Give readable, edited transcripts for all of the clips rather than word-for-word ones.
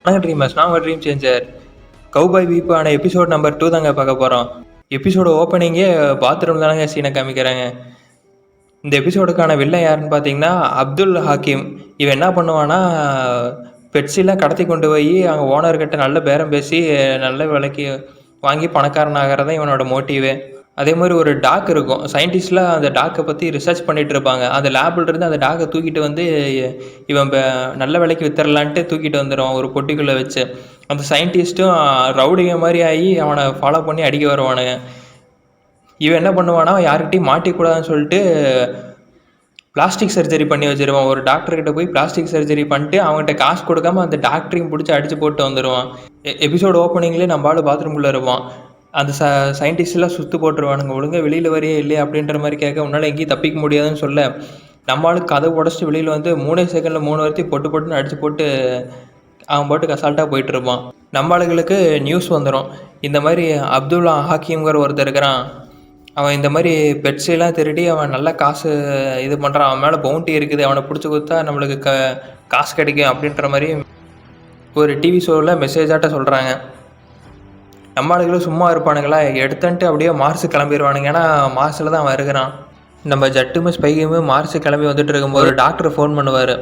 வணக்கம் ட்ரீமர்ஸ், நான் உங்கள் ட்ரீம் சேஞ்சர். கௌபாய் வீப்பான எபிசோட் நம்பர் 2 தாங்க பார்க்க போகிறோம். எபிசோடு ஓப்பனிங்கே பாத்ரூம் தானங்க சீனை காமிக்கிறாங்க. இந்த எபிசோடுக்கான வில்லன் யாருன்னு பார்த்தீங்கன்னா அப்துல் ஹக்கீம். இவன் என்ன பண்ணுவான்னா, பெட்ஸெல்லாம் கடத்தி கொண்டு போய் அங்கே ஓனர்கிட்ட நல்ல பேரம் பேசி நல்ல விலைக்கு வாங்கி பணக்காரன் ஆகிறது தான் இவனோட மோட்டிவே. அதே மாதிரி ஒரு டாக் இருக்கும். சயின்டிஸ்ட்லாம் அந்த டாக்கை பற்றி ரிசர்ச் பண்ணிகிட்டு இருப்பாங்க. அந்த லேபில் இருந்து அந்த டாக்கை தூக்கிட்டு வந்து இவன் நல்ல விலைக்கு வித்தரலான்ட்டு தூக்கிட்டு வந்துடுவான் ஒரு பொட்டிக்குள்ளே வச்சு. அந்த சயின்டிஸ்ட்டும் ரவுடிங்க மாதிரி ஆகி அவனை ஃபாலோ பண்ணி அடிக்க வருவானுங்க. இவன் என்ன பண்ணுவானா, யாருக்கிட்டையும் மாட்டிக்கூடாதுன்னு சொல்லிட்டு பிளாஸ்டிக் சர்ஜரி பண்ணி வச்சிருவான். ஒரு டாக்டர்கிட்ட போய் பிளாஸ்டிக் சர்ஜரி பண்ணிட்டு அவங்ககிட்ட காசு கொடுக்காம அந்த டாக்டரையும் பிடிச்சி அடித்து போட்டு வந்துடுவான். எபிசோடு ஓப்பனிங்லேயே நம்மளால பாத்ரூம்குள்ளே இருப்பான். அந்த சயின்டிஸ்ட்லாம் சுற்று போட்டுருவானுங்க. ஒழுங்காக வெளியில் வரையே இல்லையா அப்படின்ற மாதிரி கேட்க, உன்னால் எங்கேயும் தப்பிக்க முடியாதுன்னு சொல்ல, நம்மளுக்கு கதை உடச்சிட்டு வெளியில் வந்து 3 செகண்டில் 3 வாரத்தையும் பொட்டுன்னு அடித்து போட்டு அவன் பாட்டுக்கு அசால்ட்டாக போயிட்டுருப்பான். நம்ம ஆளுகளுக்கு நியூஸ் வந்துடும், இந்த மாதிரி அப்துல் ஹக்கீம்ங்கிற ஒருத்தர் இருக்கிறான், அவன் இந்த மாதிரி பெட்ஸெல்லாம் திருடி அவன் நல்ல காசு இது பண்ணுறான், அவன் மேலே பவுண்டி இருக்குது, அவனை பிடிச்சி கொடுத்தா நம்மளுக்கு காசு கிடைக்கும் அப்படின்ற மாதிரி ஒரு டிவி ஷோவில் மெசேஜாட்ட சொல்கிறாங்க. நம்ம ஆளுகளும் சும்மா இருப்பானுங்களா, எடுத்துன்ட்டு அப்படியே மார்ஸு கிளம்பிடுவானுங்க. ஏன்னா மார்ஸில் தான் அவன் இருக்கிறான். நம்ம ஜட்டுமே ஸ்பைக்குமே மார்ஸு கிளம்பி வந்துட்டு இருக்கும்போது ஒரு டாக்டர் ஃபோன் பண்ணுவார்.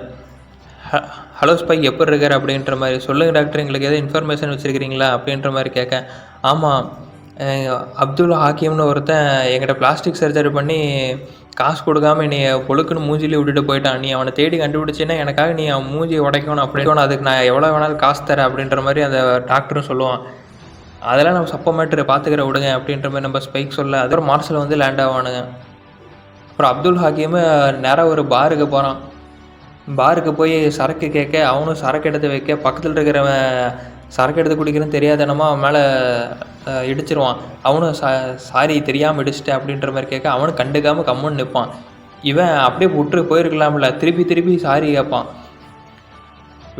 ஹலோ ஸ்பை, எப்படி இருக்கார் அப்படின்ற மாதிரி. சொல்லுங்கள் டாக்டர், எங்களுக்கு எதாவது இன்ஃபர்மேஷன் வச்சுருக்கிறீங்களா அப்படின்ற மாதிரி கேட்க, ஆமாம் அப்துல் ஹக்கீம்னு ஒருத்தன் என்கிட்ட பிளாஸ்டிக் சர்ஜரி பண்ணி காசு கொடுக்காம நீ பொழுக்குன்னு மூஞ்சிலே விட்டுட்டு போயிட்டான். நீ அவனை தேடி கண்டுபிடிச்சின்னா எனக்காக நீ அவன் மூஞ்சியை உடைக்கணும், அப்படி அதுக்கு நான் எவ்வளோ வேணாலும் காசு தரேன் அப்படின்ற மாதிரி அந்த டாக்டரும் சொல்லுவான். அதெல்லாம் நம்ம சப்போமேட்ரு பார்த்துக்கிற விடுங்க அப்படின்ற மாதிரி நம்ம ஸ்பைக் சொல்ல, அதுக்கப்புறம் மார்ஸில் வந்து லேண்ட் ஆவானுங்க. அப்புறம் அப்துல் ஹக்கீமு நேராக ஒரு பாருக்கு போகிறான். பாருக்கு போய் சரக்கு கேட்க, அவனும் சரக்கு எடுத்து வைக்க, பக்கத்தில் இருக்கிறவன் சரக்கு எடுத்து குடிக்கிறன்னு தெரியாதனமா அவன் மேலே இடிச்சிருவான். அவனும் சாரி தெரியாமல் இடிச்சிட்டேன் அப்படின்ற மாதிரி கேட்க, அவனும் கண்டுக்காமல் கம்முன்னு நிற்பான். இவன் அப்படியே விட்டு போயிருக்கலாம்ல, திருப்பி சாரி கேட்பான்.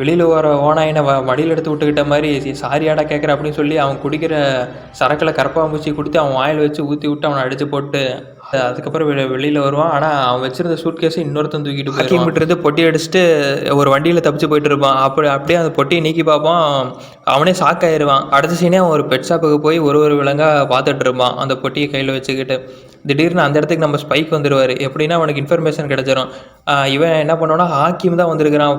வெளியில் வர ஓனாயினை மடியில் எடுத்து விட்டுக்கிட்ட மாதிரி சாரியாடா கேட்குற அப்படின்னு சொல்லி அவன் குடிக்கிற சரக்கில் கரப்பாம்பூச்சி கொடுத்து அவன் வாயில் வச்சு ஊற்றி விட்டு அவனை அடித்து போட்டு அதுக்கப்புறம் வெளியில் வருவான். ஆனால் அவன் வச்சுருந்த சூட்கேஸை இன்னொருத்தன் தூக்கிட்டு போய் விட்டுருந்து பொட்டி அடிச்சுட்டு ஒரு வண்டியில் தப்பிச்சு போயிட்டு இருப்பான். அப்படியே அந்த பொட்டியை நீக்கி பார்ப்பான், அவனே ஷாக்காயிருவான். அடுத்த சீனே அவன் ஒரு பெட் ஷாப்புக்கு போய் ஒரு விலங்காக பார்த்துட்டு இருப்பான் அந்த பொட்டியை கையில் வச்சுக்கிட்டு. திடீர்னு அந்த இடத்துக்கு நம்ம ஸ்பைக் வந்துடுவார். எப்படின்னா அவனுக்கு இன்ஃபர்மேஷன் கிடச்சிரும். இவன் என்ன பண்ணுவான்னா, ஹாக்கிம் தான் வந்திருக்கிறான்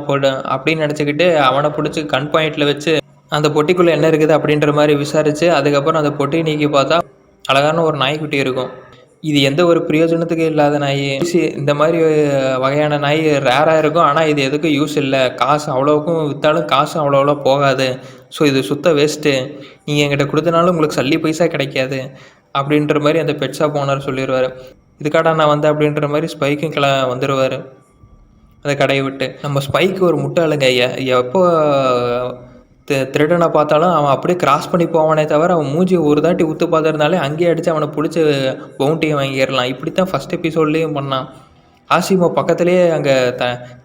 அப்படின்னு நினச்சிக்கிட்டு அவனை பிடிச்சி கன் பாயிண்டில் வச்சு அந்த பொட்டிக்குள்ளே என்ன இருக்குது அப்படின்ற மாதிரி விசாரித்து அதுக்கப்புறம் அந்த பொட்டியை நீக்கி பார்த்தா அழகான ஒரு நாய்க்குட்டி இருக்கும். இது எந்த ஒரு பிரயோஜனத்துக்கு இல்லாத நாய். இந்த மாதிரி வகையான நாய் ரேராக இருக்கும், ஆனால் இது எதுக்கும் யூஸ் இல்லை, காசு அவ்வளோவுக்கும் விற்றாலும் காசு அவ்வளோவா போகாது, ஸோ இது சுத்த வேஸ்ட்டு, நீங்கள் என்கிட்ட கொடுத்தனாலும் உங்களுக்கு சல்லி பைசா கிடைக்காது அப்படின்ற மாதிரி அந்த பெட் ஷாப் ஓனர் சொல்லிடுவார். இதுக்காடா நான் வந்தேன் அப்படின்ற மாதிரி ஸ்பைக்கும் வந்துடுவார் அந்த கடையை விட்டு. நம்ம ஸ்பைக்கு ஒரு முட்டாளுங்க. எப்போ திருடனை பார்த்தாலும் அவன் அப்படியே கிராஸ் பண்ணி போவானே தவிர அவன் மூஞ்சி ஒரு தாட்டி ஊற்று பார்த்துருந்தாலே அங்கேயே அடித்து அவனை பிடிச்சி பவுண்டியை வாங்கிடலாம். இப்படித்தான் ஃபஸ்ட் எபிசோட்லேயும் பண்ணான். ஆசிமோ பக்கத்துலேயே அங்கே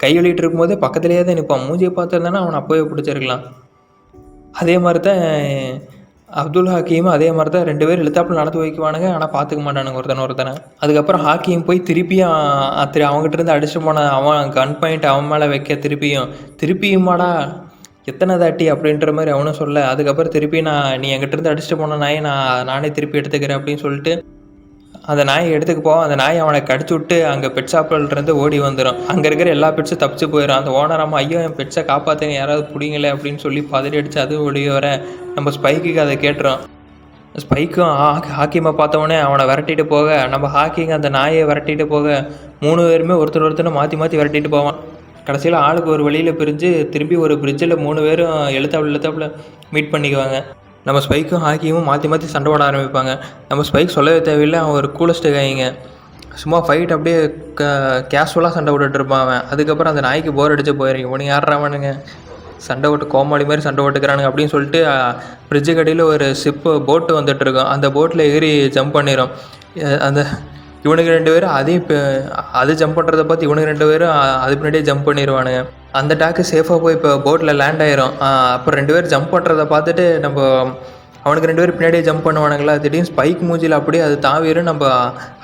கை வெளியிட்டு இருக்கும்போதே பக்கத்துலேயே தான் நிற்பான். மூஞ்சியை பார்த்துருந்தானா அவனை அப்போவே பிடிச்சிருக்கலாம். அதே மாதிரி தான் அப்துல் ஹக்கீமும் அதே மாதிரி தான் 2 பேர் இழுத்தாப்பில் நடந்து வைக்குவானுங்க, ஆனால் பார்த்துக்க மாட்டானுங்க ஒருத்தனை. அதுக்கப்புறம் ஹாக்கியும் போய் திருப்பியும் அவங்ககிட்ட இருந்து அடிச்சு போன அவன் கன் பாயிண்ட் அவன் மேலே வைக்க திருப்பியுமாடா எத்தனை தாட்டி அப்படின்ற மாதிரி அவனும் சொல்ல, அதுக்கப்புறம் திருப்பி நீ என்கிட்ட அடிச்சுட்டு போன நாயை நானே திருப்பி எடுத்துக்கிறேன் அப்படின்னு சொல்லிட்டு அந்த நாயை எடுத்துக்க போவான். அந்த நாயை அவனை கடிச்சு விட்டு அங்கே பெட் ஷாப்பில்ருந்து ஓடி வந்துடும். அங்கே இருக்கிற எல்லா பெட்ஸும் தப்பிச்சு போயிடும். அந்த ஓனர் அம்மா, ஐயோ என் பெட்ஸை காப்பாற்றுங்க, யாராவது பிடிங்களே அப்படின்னு சொல்லி பதறி அடித்து அதுவும் வெளியே வர நம்ம ஸ்பைக்குக்கு அதை கேட்டுரும். ஸ்பைக்கும் ஹாக்கிமை பார்த்தவொடனே அவனை விரட்டிட்டு போக, நம்ம ஹாக்கிங்க அந்த நாயை விரட்டிட்டு போக 3 பேருமே ஒருத்தர் மாற்றி விரட்டிட்டு போவான். கடைசியில் ஆளுக்கு ஒரு வழியில் பிரிஞ்சு திரும்பி ஒரு பிரிட்ஜில் 3 பேரும் எழுத்தாப்புல மீட் பண்ணிக்குவாங்க. நம்ம ஸ்பைக்கும் ஹாக்கியும் மாற்றி சண்டை போட ஆரம்பிப்பாங்க. நம்ம ஸ்பைக் சொல்லவே தேவையில்லை, அவன் ஒரு கூலஸ்ட்டு கைங்க. சும்மா ஃபைட் அப்படியே கேஷுவலாக சண்டை விட்டுட்டு இருப்பான் அவன். அதுக்கப்புறம் அந்த நாய்க்கு போர் அடித்து போயிடுறீங்க, உனக்கு யாராவனுங்க சண்டை ஓட்டு கோமாளி மாதிரி சண்டை ஓட்டுக்கிறானுங்க அப்படின்னு சொல்லிட்டு பிரிட்ஜு கடையில் ஒரு போட்டு வந்துட்டுருக்கோம். அந்த போட்டில் ஏறி ஜம்ப் பண்ணிடும். அந்த இவனுக்கு 2 பேரும் அது ஜம்ப் பண்ணுறதை பார்த்து இவனுக்கு 2 பேரும் அது பின்னாடியே ஜம்ப் பண்ணிடுவானுங்க. அந்த டாக்கு சேஃபாக போய் இப்போ போட்டில் லேண்ட் ஆயிரும். அப்புறம் 2 பேர் ஜம்ப் பண்ணுறதை பார்த்துட்டு நம்ம அவனுக்கு 2 பேர் பின்னாடியே ஜம்ப் பண்ணுவானுங்களா. திடீர்னு ஸ்பைக் மூஞ்சில் அப்படியே அது தாவிரும். நம்ம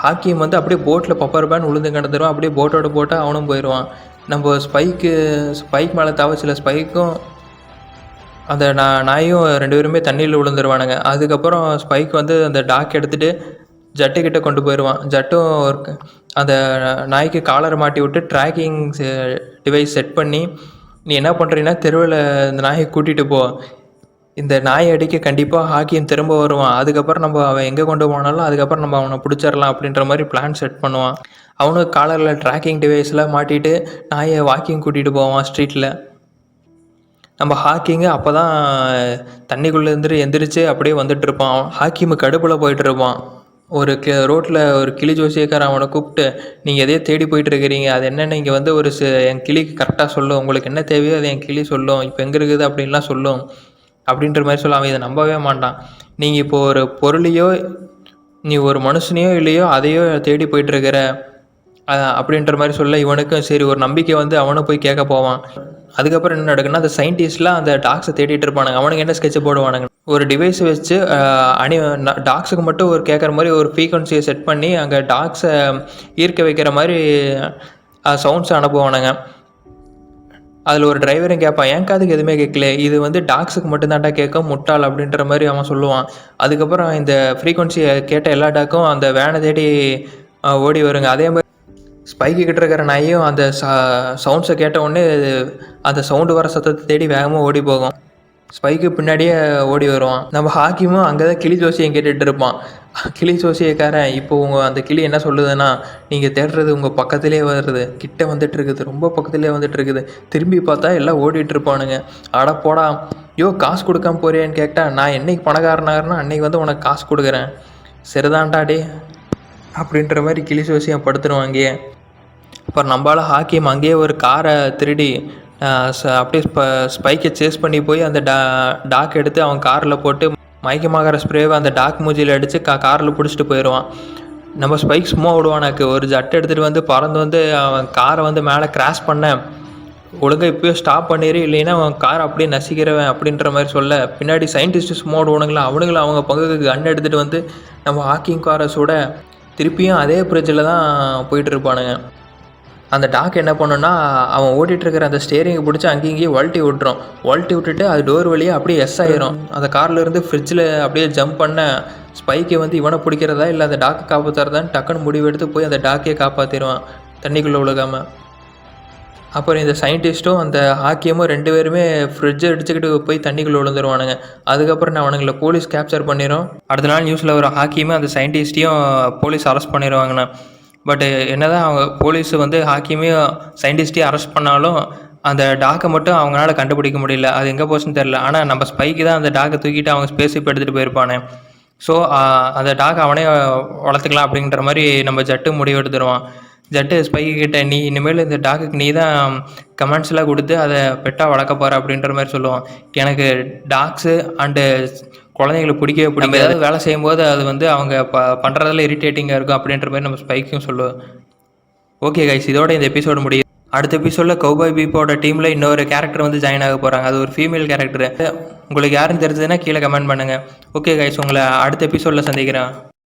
ஹாக்கியும் வந்து அப்படியே போட்டில் பப்பர் பேன் உளுந்து கிடந்துருவான். அப்படியே போட்டோட அவனும் போயிடுவான். நம்ம ஸ்பைக் மேலே தாவச்சில ஸ்பைக்கும் அந்த நாயும் 2 பேருமே தண்ணியில் விழுந்துருவானுங்க. அதுக்கப்புறம் ஸ்பைக் வந்து அந்த டாக் எடுத்துகிட்டு ஜட்டுக்கிட்ட கொண்டு போயிடுவான். ஜட்டும் அந்த நாய்க்கு காலரை மாட்டி விட்டு ட்ராக்கிங் டிவைஸ் செட் பண்ணி, நீ என்ன பண்ணுறீன்னா தெருவில் இந்த நாயை கூட்டிகிட்டு போ, இந்த நாயை அடிக்க கண்டிப்பாக ஹாக்கிம் திரும்ப வருவான், அதுக்கப்புறம் நம்ம அவன் எங்கே கொண்டு போனாலும் அதுக்கப்புறம் நம்ம அவனை பிடிச்சிடலாம் அப்படின்ற மாதிரி பிளான் செட் பண்ணுவான். அவனும் காலரில் ட்ராக்கிங் டிவைஸ்லாம் மாட்டிட்டு நாயை வாக்கிங் கூட்டிகிட்டு போவான் ஸ்ட்ரீட்டில். நம்ம ஹாக்கிங்கு அப்போ தான் தண்ணிக்குள்ளேருந்து எந்திரிச்சு அப்படியே வந்துட்டுருப்பான். ஹாக்கிமு கடுப்பில் போயிட்டுருப்பான். ஒரு ரோட்டில் ஒரு கிளி ஜோசியக்காரன் அவனை கூப்பிட்டு, நீங்கள் எதையோ தேடி போயிட்டுருக்கிறீங்க, அது என்னென்னு இங்கே வந்து என் கிளிக்கு கரெக்டாக சொல்லும், உங்களுக்கு என்ன தேவையோ அதை என் கிளி சொல்லும், இப்போ எங்கே இருக்குது அப்படின்லாம் சொல்லும் அப்படின்ற மாதிரி சொல்ல. அவன் இதை நம்பவே மாட்டான். நீங்கள் இப்போது ஒரு பொருளையோ நீ ஒரு மனுஷனையோ இல்லையோ அதையோ தேடி போயிட்டுருக்கிற அப்படின்ற மாதிரி சொல்ல, இவனுக்கும் சரி ஒரு நம்பிக்கை வந்து அவனும் போய் கேட்க போவான். அதுக்கப்புறம் என்ன நடக்குன்னா, அந்த சயின்டிஸ்ட்லாம் அந்த டாக்ஸை தேடிட்டு இருப்பானுங்க. அவனுக்கு என்ன ஸ்கெட்சை போடுவானுங்க, ஒரு டிவைஸ் வச்சு டாக்ஸுக்கு மட்டும் ஒரு கேட்குற மாதிரி ஒரு ஃப்ரீக்வன்சியை செட் பண்ணி அங்கே டாக்ஸை ஈர்க்க வைக்கிற மாதிரி சவுண்ட்ஸ் அனுப்புவானுங்க. அதில் ஒரு டிரைவரும் கேட்பான், என் காதுக்கு எதுவுமே கேட்கல, இது வந்து டாக்ஸுக்கு மட்டும்தான்டா கேட்கும் முட்டாள் அப்படின்ற மாதிரி அவன் சொல்லுவான். அதுக்கப்புறம் இந்த ஃப்ரீக்வன்சியை கேட்ட எல்லா டாக்கும் அந்த வேனை தேடி ஓடி வருங்க. அதே மாதிரி ஸ்பைக்கு கிட்ட இருக்கிற நாயும் அந்த சவுண்ட்ஸை கேட்ட உடனே அந்த சவுண்டு வர சத்தத்தை தேடி வேகமாக ஓடி போகும். ஸ்பைக்கு பின்னாடியே ஓடி வருவான். நம்ம ஹாக்கிமும் அங்கே தான் கிளி ஜோசியம் கேட்டுகிட்டு இருப்பான். கிளி ஜோசியக்காரன், இப்போ அந்த கிளி என்ன சொல்லுதுன்னா, நீங்கள் தேடுறது உங்கள் பக்கத்திலே வருது, கிட்ட வந்துட்டுருக்குது, ரொம்ப பக்கத்திலே வந்துட்டுருக்குது, திரும்பி பார்த்தா எல்லாம் ஓடிட்டுருப்பானுங்க. அட போடா, யோ காசு கொடுக்காம போறியான்னு கேட்டால், நான் என்னைக்கு பணக்காரனாகிறேன்னா அன்னைக்கு வந்து உனக்கு காசு கொடுக்குறேன், சரிதான்டாடே அப்படின்ற மாதிரி கிளி ஜோசியம் படுத்துருவான் அங்கேயே. அப்புறம் நம்மளால் ஹாக்கிம் அங்கேயே ஒரு காரை திருடி அப்படியே ஸ்பைக்கை சேஸ் பண்ணி போய் அந்த டாக் எடுத்து அவன் காரில் போட்டு மயக்கமாகற ஸ்ப்ரேவை அந்த டாக் மூஞ்சியில் அடித்து காரில் பிடிச்சிட்டு போயிடுவான். நம்ம ஸ்பைக் சும்மா விடுவானாக்கு, ஒரு ஜட்டை எடுத்துகிட்டு வந்து பறந்து வந்து அவன் காரை வந்து மேலே கிராஷ் பண்ண, ஒழுங்காக இப்போயும் ஸ்டாப் பண்ணிடு, இல்லைன்னா அவன் காரை அப்படியே நசிக்கிறவன் அப்படின்ற மாதிரி சொல்ல, பின்னாடி சயின்டிஸ்ட்டு சும்மா விடுவானுங்களா, அவனுங்களும் அவங்க பங்குக்கு கன் எடுத்துகிட்டு வந்து நம்ம ஹாக்கிங் காரை சுட திருப்பியும் அதே பிரிட்ஜில் தான் போயிட்டுருப்பானுங்க. அந்த டாக் என்ன பண்ணுன்னா, அவன் ஓட்டிகிட்ருக்கிற அந்த ஸ்டேரிங்கை பிடிச்சி அங்கேயும் இங்கேயும் வழட்டி விட்டுட்டு அது டோர் வழியே அப்படியே ஆயிரும். அந்த கார்லேருந்து ஃப்ரிட்ஜில் அப்படியே ஜம்ப் பண்ண ஸ்பைக்கை வந்து இவனை பிடிக்கிறதா இல்லை அந்த டாக்கை காப்பாற்றுறதான்னு டக்குன்னு முடிவெடுத்து போய் அந்த டாக்கையே காப்பாற்றிடுவான் தண்ணிக்குள்ளே விழுகாமல். அப்புறம் இந்த சயின்டிஸ்ட்டும் அந்த ஹாக்கியமும் 2 பேருமே ஃப்ரிட்ஜை அடிச்சுக்கிட்டு போய் தண்ணிக்குள்ளே விழுந்துருவானுங்க. அதுக்கப்புறம் அவனுங்களை போலீஸ் கேப்சர் பண்ணிடும். அடுத்த நாள் நியூஸில் ஒரு ஹாக்கியுமே அந்த சயின்டிஸ்ட்டையும் போலீஸ் அரெஸ்ட் பண்ணிடுவாங்கண்ணா. பட்டு என்ன தான் அவங்க போலீஸு வந்து ஹாக்கியமையும் சயின்டிஸ்ட்டையும் அரெஸ்ட் பண்ணாலும் அந்த டாக்கை மட்டும் அவங்களால கண்டுபிடிக்க முடியல, அது எங்கே போச்சுன்னு தெரில. ஆனால் நம்ம ஸ்பைக்கு தான் அந்த டாக்கை தூக்கிட்டு அவங்க ஸ்பேஸிப் எடுத்துகிட்டு போயிருப்பானே. ஸோ அந்த டாக் அவனே வளர்த்துக்கலாம் அப்படின்ற மாதிரி நம்ம ஜட்டு முடிவு எடுத்துருவான். ஜட்டு ஸ்பைக்கு கிட்ட, நீ இனிமேல் இந்த டாக்குக்கு நீ தான் கமெண்ட்ஸ்லாம் கொடுத்து அதை பெட்டாக வளர்க்க போகிற அப்படின்ற மாதிரி சொல்லுவான். எனக்கு டாக்ஸு அண்டு குழந்தைங்களுக்கு பிடிக்கவே பிடிக்கும், ஏதாவது வேலை செய்யும்போது அது வந்து அவங்க பண்ணுறதுல இரிட்டேட்டிங்காக இருக்கும் அப்படின்ற மாதிரி நம்ம ஸ்பைக்கும் சொல்லுவோம். ஓகே கைஸ், இதோட இந்த எபிசோடு முடியுது. அடுத்த எபிசோடில் கௌபாய் பீப்போட டீமில் இன்னொரு கேரக்டர் வந்து ஜாயின் ஆக போகிறாங்க. அது ஒரு ஃபீமேல் கேரக்டர். உங்களுக்கு யாருன்னு தெரிஞ்சதுன்னா கீழே கமெண்ட் பண்ணுங்கள். ஓகே கைஸ், உங்களை அடுத்த எபிசோடில் சந்திக்கிறேன்.